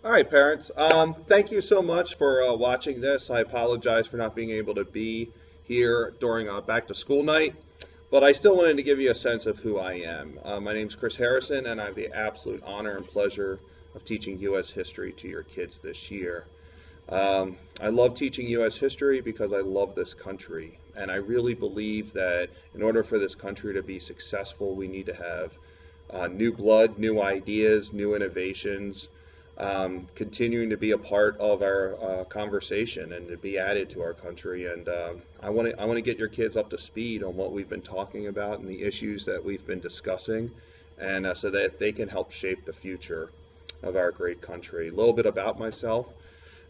All right, parents. Thank you so much for watching this. I apologize for not being able to be here during back to school night, but I still wanted to give you a sense of who I am. My name is Chris Harrison, and I have the absolute honor and pleasure of teaching U.S. history to your kids this year. I love teaching U.S. history because I love this country, and I really believe that in order for this country to be successful, we need to have new blood, new ideas, new innovations, continuing to be a part of our conversation and to be added to our country. And I want to get your kids up to speed on what we've been talking about and the issues that we've been discussing, and so that they can help shape the future of our great country. A little bit about myself.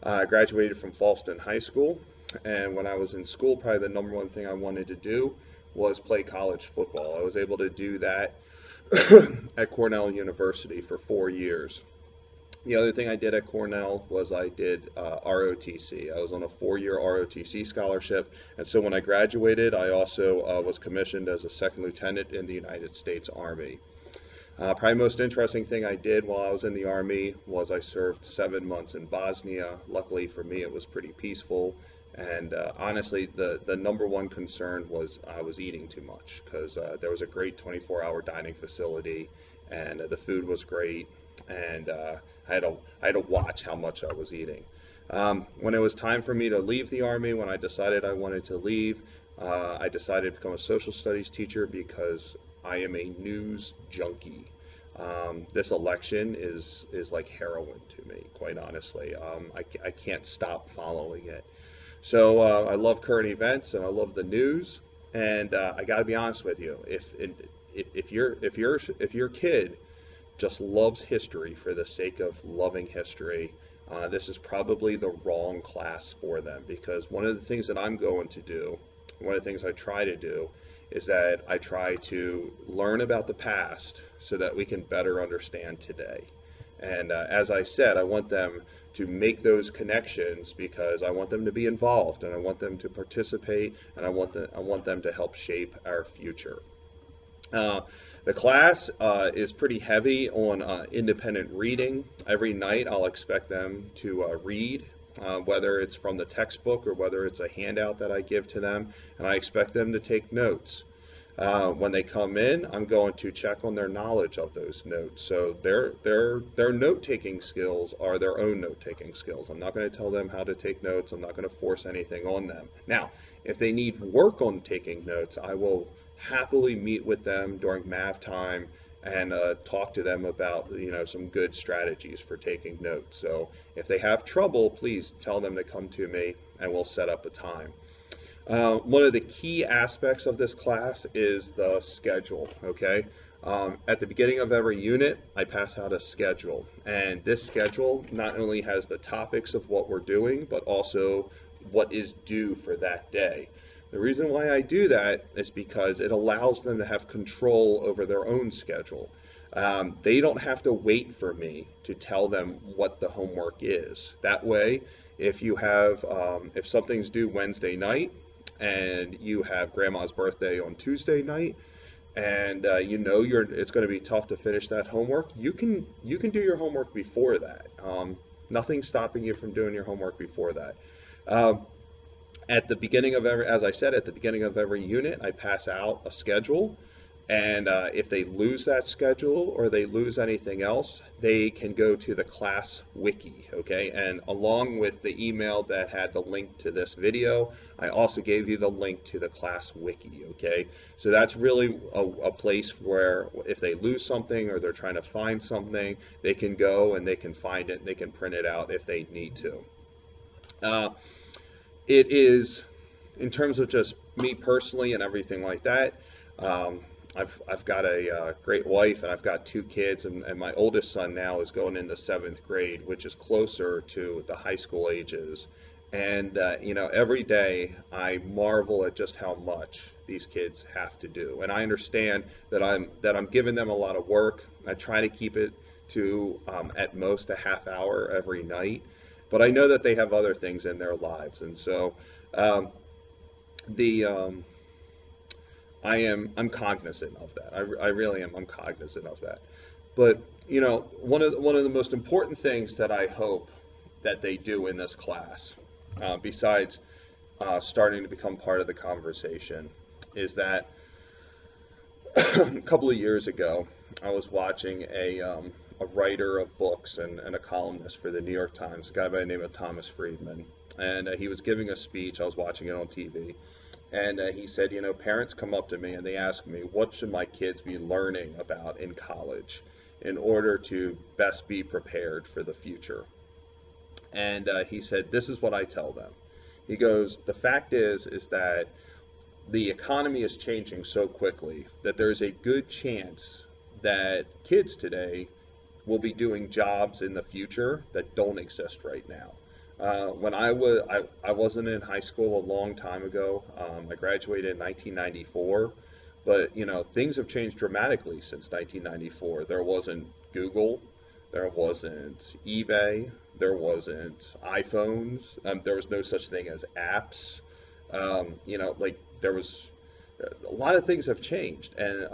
I graduated from Falston High School, and when I was in school, probably the number one thing I wanted to do was play college football. I was able to do that at Cornell University for 4 years. The other thing I did at Cornell was I did ROTC. I was on a 4-year ROTC scholarship, and so when I graduated, I also was commissioned as a second lieutenant in the United States Army. Probably the most interesting thing I did while I was in the Army was I served 7 months in Bosnia. Luckily for me, it was pretty peaceful, and honestly, the number one concern was I was eating too much, because there was a great 24-hour dining facility, and the food was great, and I had to watch how much I was eating. When it was time for me to leave the Army, when I decided I wanted to leave, I decided to become a social studies teacher because I am a news junkie. This election is like heroin to me, quite honestly. I can't stop following it. So I love current events and I love the news. And I got to be honest with you, if your kid just loves history for the sake of loving history, this is probably the wrong class for them, because one of the things that I'm going to do, one of the things I try to do, is that I try to learn about the past so that we can better understand today. And as I said, I want them to make those connections because I want them to be involved and I want them to participate and I want them to help shape our future. The class is pretty heavy on independent reading. Every night I'll expect them to read, whether it's from the textbook or whether it's a handout that I give to them, and I expect them to take notes. When they come in, I'm going to check on their knowledge of those notes. So their note-taking skills are their own note-taking skills. I'm not going to tell them how to take notes. I'm not going to force anything on them. Now, if they need work on taking notes, I will happily meet with them during math time and talk to them about some good strategies for taking notes. So if they have trouble, please tell them to come to me and we'll set up a time. One of the key aspects of this class is the schedule, okay? At the beginning of every unit, I pass out a schedule, and this schedule not only has the topics of what we're doing, but also what is due for that day. The reason why I do that is because it allows them to have control over their own schedule. They don't have to wait for me to tell them what the homework is. That way, if something's due Wednesday night and you have grandma's birthday on Tuesday night, and it's going to be tough to finish that homework, you can do your homework before that. Nothing's stopping you from doing your homework before that. At the beginning of as I said, at the beginning of every unit, I pass out a schedule, and if they lose that schedule or they lose anything else, they can go to the class wiki, okay? And along with the email that had the link to this video, I also gave you the link to the class wiki, okay? So that's really a place where if they lose something or they're trying to find something, they can go and they can find it and they can print it out if they need to. It is, in terms of just me personally and everything like that, I've got a great wife and I've got 2 kids, and my oldest son now is going into 7th grade, which is closer to the high school ages. And every day I marvel at just how much these kids have to do. And I understand that I'm giving them a lot of work. I try to keep it to at most a half hour every night. But I know that they have other things in their lives, and so I'm cognizant of that. I really am. I'm cognizant of that. But One of the most important things that I hope that they do in this class, besides starting to become part of the conversation, is that a couple of years ago, I was watching a writer of books and a columnist for the New York Times, a guy by the name of Thomas Friedman, and he was giving a speech. I was watching it on TV, and he said, parents come up to me and they ask me, what should my kids be learning about in college in order to best be prepared for the future? And he said, this is what I tell them. He goes, the fact is that the economy is changing so quickly that there's a good chance that kids today will be doing jobs in the future that don't exist right now. When I wasn't in high school a long time ago. I graduated in 1994, but things have changed dramatically since 1994. There wasn't Google, there wasn't eBay, there wasn't iPhones, there was no such thing as apps. Like there was a lot of things have changed, and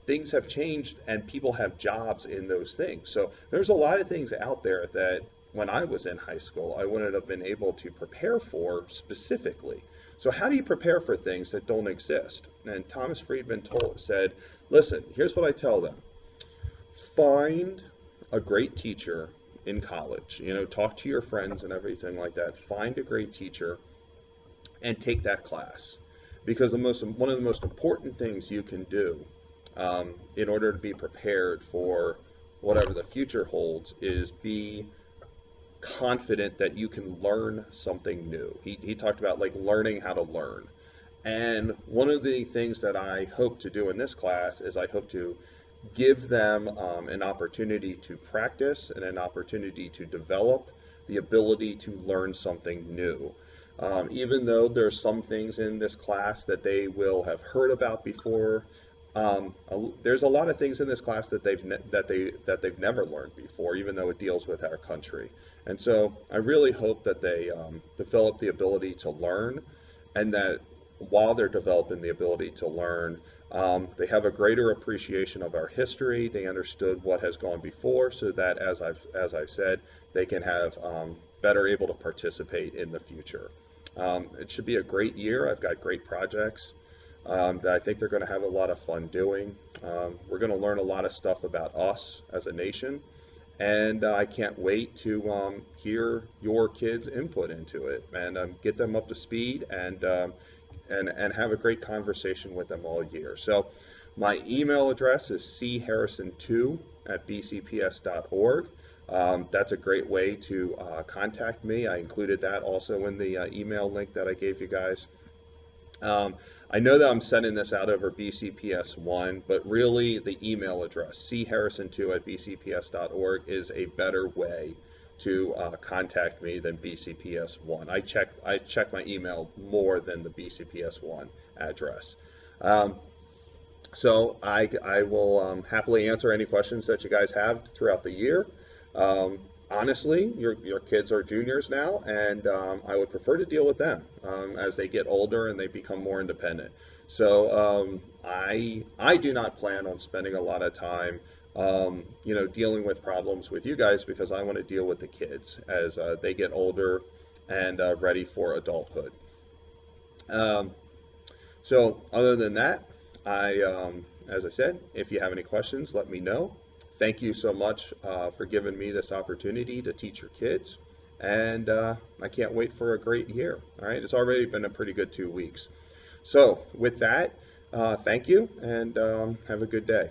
things have changed, and people have jobs in those things. So there's a lot of things out there that when I was in high school, I wouldn't have been able to prepare for specifically. So how do you prepare for things that don't exist? And Thomas Friedman said, listen, here's what I tell them. Find a great teacher in college. Talk to your friends and everything like that. Find a great teacher and take that class. Because one of the most important things you can do in order to be prepared for whatever the future holds is be confident that you can learn something new. He talked about like learning how to learn. And one of the things that I hope to do in this class is I hope to give them an opportunity to practice and an opportunity to develop the ability to learn something new. Even though there's some things in this class that they will have heard about before, there's a lot of things in this class that they've never learned before, even though it deals with our country. And so I really hope that they develop the ability to learn, and that while they're developing the ability to learn, they have a greater appreciation of our history. They understood what has gone before, so that, as I've said, they can have better able to participate in the future. It should be a great year. I've got great projects that I think they're going to have a lot of fun doing. We're going to learn a lot of stuff about us as a nation, and I can't wait to hear your kids' input into it and get them up to speed and have a great conversation with them all year. So my email address is charrison2@bcps.org. That's a great way to contact me. I included that also in the email link that I gave you guys. I know that I'm sending this out over BCPS1, but really the email address, charrison2@bcps.org, is a better way to contact me than BCPS1. I check my email more than the BCPS1 address. So I will happily answer any questions that you guys have throughout the year. Honestly, your kids are juniors now, and I would prefer to deal with them as they get older and they become more independent. So I do not plan on spending a lot of time dealing with problems with you guys, because I want to deal with the kids as they get older and ready for adulthood. So other than that, as I said, if you have any questions, let me know. Thank you so much for giving me this opportunity to teach your kids, and I can't wait for a great year. All right, it's already been a pretty good 2 weeks. So with that, thank you, and have a good day.